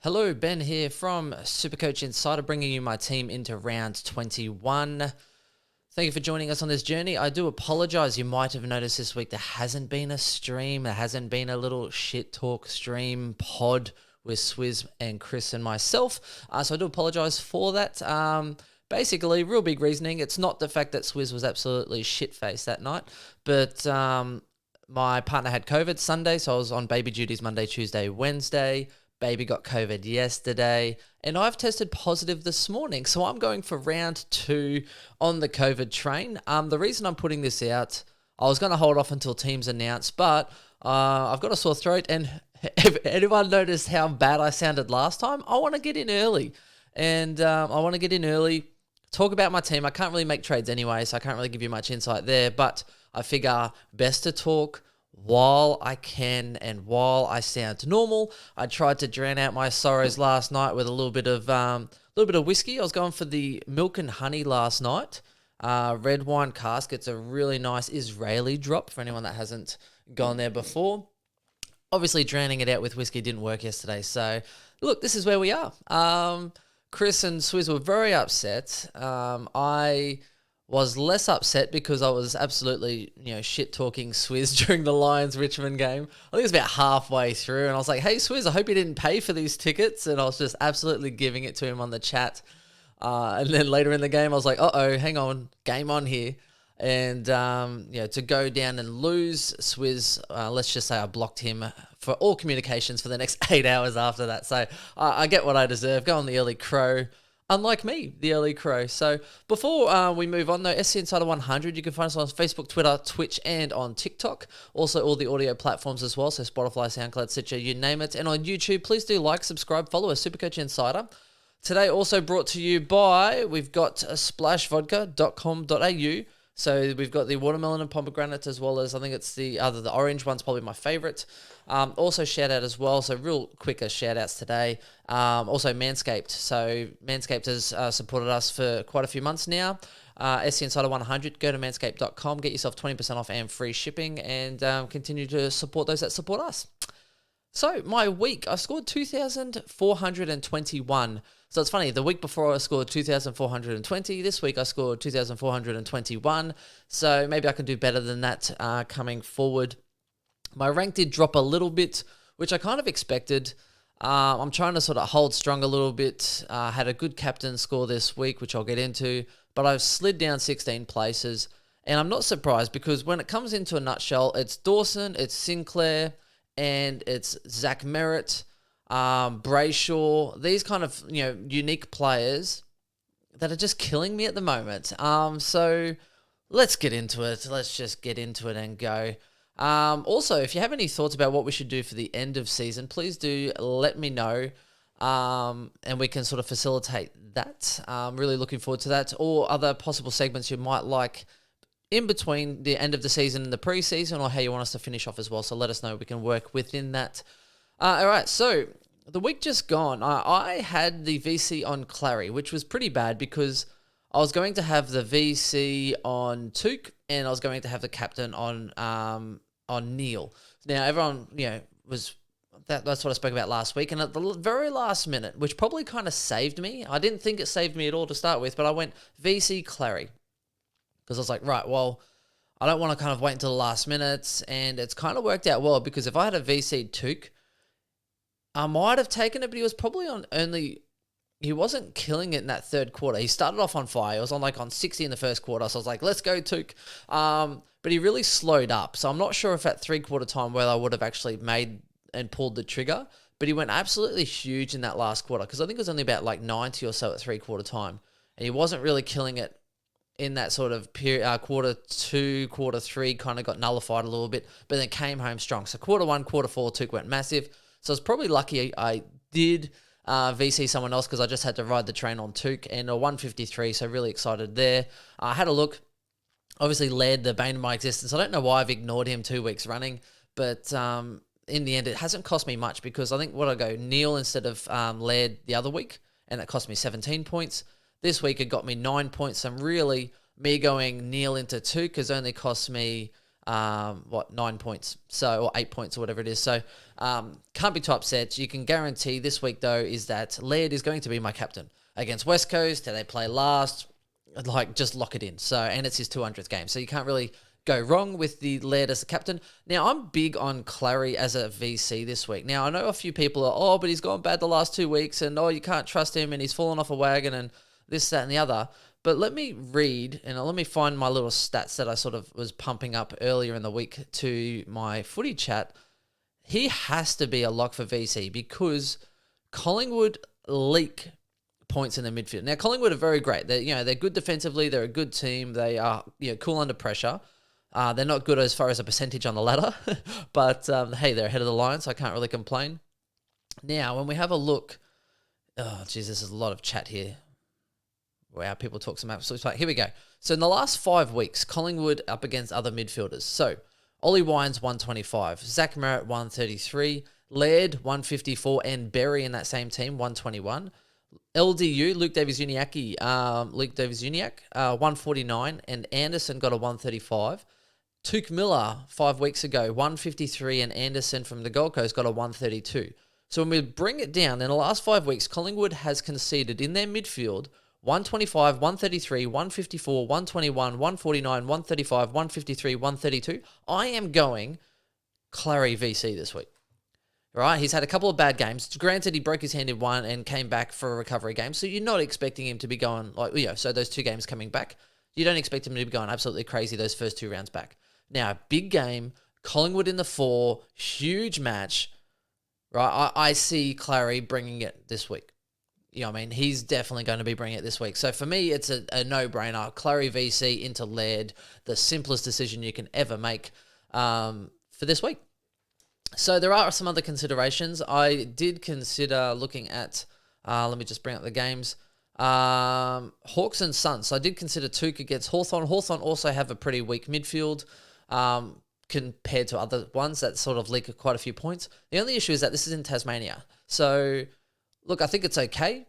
Hello, Ben here from Supercoach Insider, bringing you my team into round 21. Thank you for joining us on this journey. I do apologize. You might have noticed this week there hasn't been a stream. There hasn't been a little shit talk stream pod with Swizz and Chris and myself. So I do apologize for that. Basically, real big reasoning. It's not the fact that Swizz was absolutely shit-faced that night, but my partner had COVID Sunday, so I was on baby duties Monday, Tuesday, Wednesday. Baby got COVID yesterday, and I've tested positive this morning. So I'm going for round 2 on the COVID train. The reason I'm putting this out, I was going to hold off until teams announce, but I've got a sore throat, and if anyone noticed how bad I sounded last time, I want to get in early. And I want to get in early, talk about my team. I can't really make trades anyway, so I can't really give you much insight there, but I figure best to talk while I can and while I sound normal. I tried to drown out my sorrows last night with a little bit of whiskey. I was going for the milk and honey last night. Red wine cask. It's a really nice Israeli drop for anyone that hasn't gone there before. Obviously, drowning it out with whiskey didn't work yesterday. So, look, this is where we are. Chris and Swizz were very upset. I was less upset because I was absolutely, shit-talking Swizz during the Lions-Richmond game. I think it was about halfway through, and I was like, hey, Swizz, I hope you didn't pay for these tickets, and I was just absolutely giving it to him on the chat. And then later in the game, I was like, uh-oh, hang on, game on here. And, to go down and lose, Swizz, let's just say I blocked him for all communications for the next 8 hours after that. So I get what I deserve. Go on the early crow. Unlike me, the early crow. So before we move on, though, SC Insider 100, you can find us on Facebook, Twitter, Twitch, and on TikTok. Also, all the audio platforms as well, so Spotify, SoundCloud, Stitcher, you name it. And on YouTube, please do like, subscribe, follow us, Supercoach Insider. Today also brought to you by, we've got splashvodka.com.au. So we've got the watermelon and pomegranate, as well as I think it's the orange one's probably my favorite. Also shout out as well. So real quicker shout outs today. Also Manscaped. So Manscaped has supported us for quite a few months now. SC Insider 100. Go to manscaped.com. Get yourself 20% off and free shipping, and continue to support those that support us. So my week, I scored 2,421. So it's funny, the week before I scored 2,420. This week I scored 2,421. So maybe I can do better than that coming forward. My rank did drop a little bit, which I kind of expected. I'm trying to sort of hold strong a little bit. Had a good captain score this week, which I'll get into. But I've slid down 16 places. And I'm not surprised because when it comes into a nutshell, it's Dawson, it's Sinclair, and it's Zach Merritt, Brayshaw, these kind of, unique players that are just killing me at the moment. So let's get into it. Let's just get into it and go. Also, if you have any thoughts about what we should do for the end of season, please do let me know. And we can sort of facilitate that. Really looking forward to that, or other possible segments you might like in between the end of the season and the preseason, or how you want us to finish off as well. So let us know. We can work within that. All right, so the week just gone, I had the VC on Clary, which was pretty bad because I was going to have the VC on Took, and I was going to have the captain on Neil. Now, everyone, was... That's what I spoke about last week. And at the very last minute, which probably kind of saved me, I didn't think it saved me at all to start with, but I went VC Clary. Because I was like, right, well, I don't want to kind of wait until the last minutes. And it's kind of worked out well because if I had a VC Took, I might have taken it, but he was probably on only... He wasn't killing it in that third quarter. He started off on fire. He was on 60 in the first quarter. So I was like, let's go, Took. But he really slowed up. So I'm not sure if at three-quarter time whether I would have actually made and pulled the trigger. But he went absolutely huge in that last quarter because I think it was only about 90 or so at three-quarter time. And he wasn't really killing it in that sort of period. Quarter 2, quarter 3 kind of got nullified a little bit, but then came home strong. So quarter 1, quarter 4, Took went massive. So I was probably lucky I did VC someone else because I just had to ride the train on Took, and a 153, so really excited there. I had a look, obviously led the bane of my existence. I don't know why I've ignored him 2 weeks running, but in the end, it hasn't cost me much because I think Neil instead of led the other week, and it cost me 17 points. This week, it got me 9 points. So really, me going Neil into Took has only cost me 9 points, or 8 points or whatever it is. So can't be too upset. You can guarantee this week, though, is that Laird is going to be my captain. Against West Coast, they play last, just lock it in. So, and it's his 200th game. So you can't really go wrong with the Laird as the captain. Now, I'm big on Clary as a VC this week. Now, I know a few people are, but he's gone bad the last 2 weeks, and you can't trust him, and he's fallen off a wagon, and this, that, and the other. But let me read, and let me find my little stats that I sort of was pumping up earlier in the week to my footy chat. He has to be a lock for VC because Collingwood leak points in the midfield. Now, Collingwood are very great. They're good defensively. They're a good team. They are cool under pressure. They're not good as far as a percentage on the ladder, but hey, they're ahead of the line, so I can't really complain. Now, when we have a look, this is a lot of chat here. Wow, people talk some absolute fight. Here we go. So in the last 5 weeks, Collingwood up against other midfielders. So Ollie Wines 125, Zach Merritt 133, Laird 154, and Berry in that same team 121. LDU Luke Davies-Uniacke 149, and Anderson got a 135. Tuke Miller 5 weeks ago 153, and Anderson from the Gold Coast got a 132. So when we bring it down, in the last 5 weeks, Collingwood has conceded in their midfield 125, 133, 154, 121, 149, 135, 153, 132. I am going Clary VC this week. Right? He's had a couple of bad games. Granted, he broke his hand in one and came back for a recovery game. So you're not expecting him to be going so those 2 games coming back, you don't expect him to be going absolutely crazy those first 2 rounds back. Now, big game, Collingwood in the 4, huge match. Right? I see Clary bringing it this week. He's definitely going to be bringing it this week. So for me, it's a no-brainer. Clary VC into Laird, the simplest decision you can ever make for this week. So there are some other considerations. I did consider looking at, let me just bring up the games, Hawks and Suns. So I did consider Tuke against Hawthorn. Hawthorn also have a pretty weak midfield compared to other ones that sort of leak quite a few points. The only issue is that this is in Tasmania. So look, I think it's okay.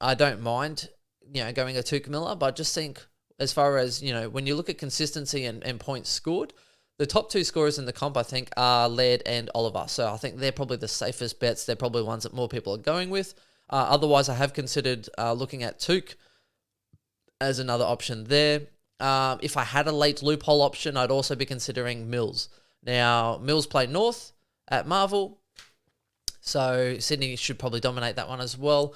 I don't mind, going a Tuke Miller, but I just think as far as, when you look at consistency and points scored, the top 2 scorers in the comp, I think, are Laird and Oliver. So I think they're probably the safest bets. They're probably ones that more people are going with. Otherwise, I have considered looking at Tuke as another option there. If I had a late loophole option, I'd also be considering Mills. Now, Mills played North at Marvel. So Sydney should probably dominate that one as well.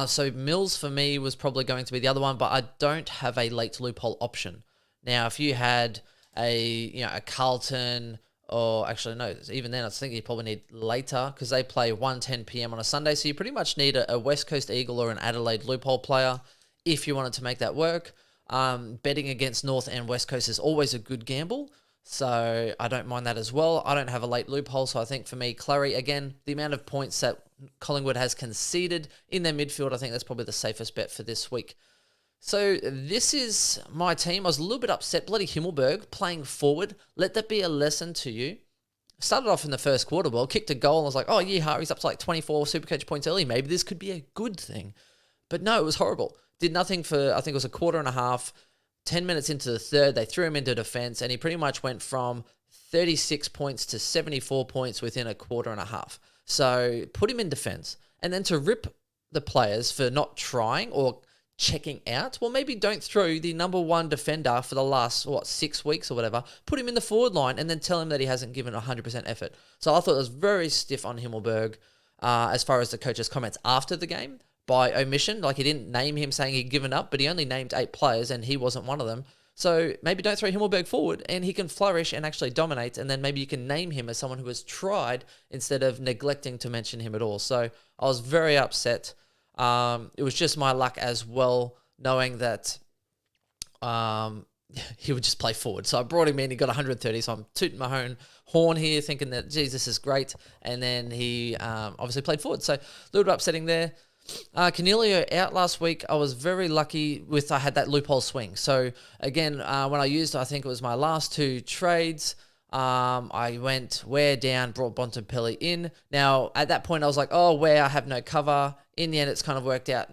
So Mills for me was probably going to be the other one, but I don't have a late loophole option. Now, if you had a Carlton, or actually no, even then I think you probably need later because they play 1:10 p.m. on a Sunday. So you pretty much need a West Coast Eagle or an Adelaide loophole player if you wanted to make that work. Betting against North and West Coast is always a good gamble. So I don't mind that as well. I don't have a late loophole. So I think for me, Clary, again, the amount of points that Collingwood has conceded in their midfield, I think that's probably the safest bet for this week. So this is my team. I was a little bit upset. Bloody Himmelberg playing forward. Let that be a lesson to you. Started off in the first quarter, kicked a goal, and I was like, he's up to like 24 Supercoach points early. Maybe this could be a good thing. But no, it was horrible. Did nothing for, I think it was a quarter and a half. 10 minutes into the third, they threw him into defense, and he pretty much went from 36 points to 74 points within a quarter and a half. So put him in defense. And then to rip the players for not trying or checking out, well, maybe don't throw the number 1 defender for the last, 6 weeks or whatever. Put him in the forward line and then tell him that he hasn't given 100% effort. So I thought it was very stiff on Himmelberg as far as the coach's comments after the game. By omission, like he didn't name him saying he'd given up, but he only named 8 players and he wasn't one of them. So maybe don't throw Himmelberg forward and he can flourish and actually dominate, and then maybe you can name him as someone who has tried instead of neglecting to mention him at all. So I was very upset. It was just my luck as well, knowing that he would just play forward. So I brought him in, he got 130, so I'm tooting my own horn here, thinking that, geez, this is great. And then he obviously played forward. So a little bit upsetting there. Cornelio out last week. I was very lucky I had that loophole swing. So again, when I used, I think it was my last 2 trades, I went Ware down, brought Bontempelli in. Now, at that point, I was like, Ware, I have no cover. In the end, it's kind of worked out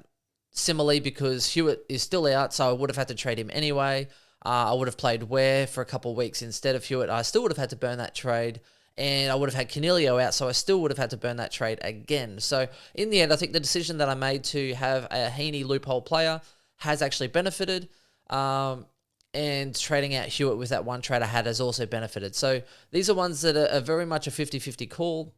similarly because Hewitt is still out, so I would have had to trade him anyway. I would have played Ware for a couple of weeks instead of Hewitt. I still would have had to burn that trade. And I would have had Cornelio out, so I still would have had to burn that trade again. So in the end, I think the decision that I made to have a Heaney loophole player has actually benefited. And trading out Hewitt with that one trade I had has also benefited. So these are ones that are very much a 50-50 call.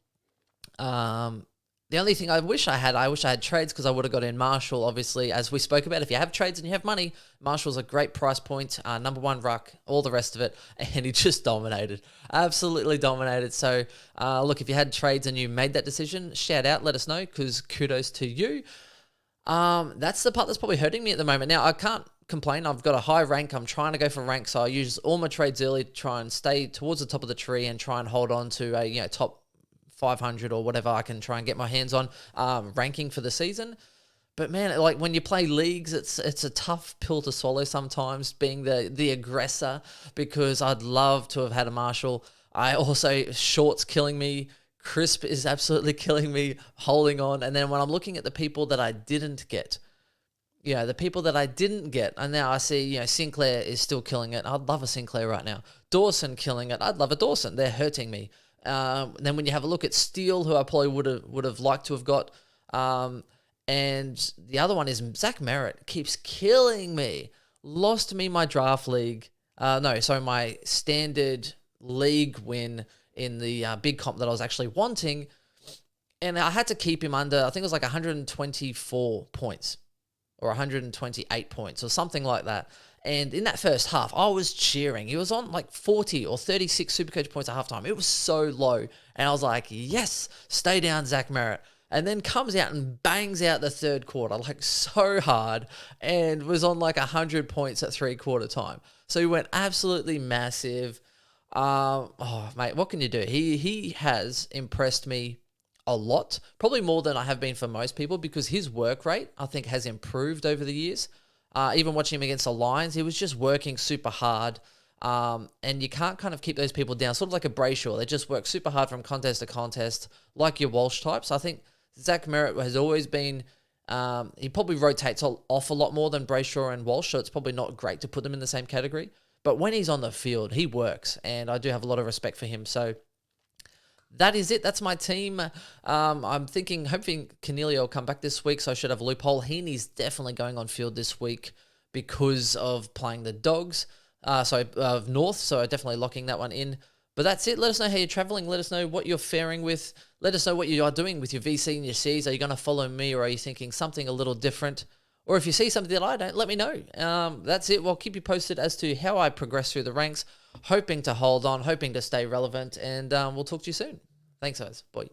The only thing I wish I had trades, because I would have got in Marshall, obviously, as we spoke about. If you have trades and you have money, Marshall's a great price point, number one ruck, all the rest of it, and he just dominated, absolutely dominated. So, look, if you had trades and you made that decision, shout out, let us know, because kudos to you. That's the part that's probably hurting me at the moment. Now, I can't complain. I've got a high rank. I'm trying to go for rank, so I use all my trades early to try and stay towards the top of the tree and try and hold on to a top 500 or whatever I can try and get my hands on ranking for the season. But man, like when you play leagues, it's a tough pill to swallow sometimes, being the aggressor, because I'd love to have had a Marshall. I also, Short's killing me. Crisp is absolutely killing me, holding on. And then when I'm looking at the people that I didn't get, and now I see, Sinclair is still killing it. I'd love a Sinclair right now. Dawson killing it. I'd love a Dawson. They're hurting me. Then when you have a look at Steele, who I probably would have liked to have got, and the other one is Zach Merritt, keeps killing me. Lost me my draft league. My standard league win in the big comp that I was actually wanting, and I had to keep him under, I think it was like 124 points or 128 points or something like that. And in that first half, I was cheering. He was on like 40 or 36 Supercoach points at halftime. It was so low. And I was like, yes, stay down, Zach Merritt. And then comes out and bangs out the third quarter, like so hard, and was on like 100 points at 3/4 time. So he went absolutely massive. Mate, what can you do? He has impressed me a lot, probably more than I have been for most people, because his work rate, I think, has improved over the years. Even watching him against the Lions, he was just working super hard. And you can't kind of keep those people down, sort of like a Brayshaw. They just work super hard from contest to contest, like your Walsh types. I think Zach Merritt has always been, he probably rotates off a lot more than Brayshaw and Walsh, so it's probably not great to put them in the same category. But when he's on the field, he works, and I do have a lot of respect for him. So that is it. That's my team. I'm hoping Cornelio will come back this week, so I should have a loophole. Heaney's definitely going on field this week because of playing the Dogs, of North, so definitely locking that one in. But that's it. Let us know how you're traveling. Let us know what you're faring with. Let us know what you are doing with your VC and your Cs. Are you going to follow me, or are you thinking something a little different? Or if you see something that I don't, let me know. That's it. We'll keep you posted as to how I progress through the ranks, hoping to hold on, hoping to stay relevant, and we'll talk to you soon. Thanks, guys. Bye.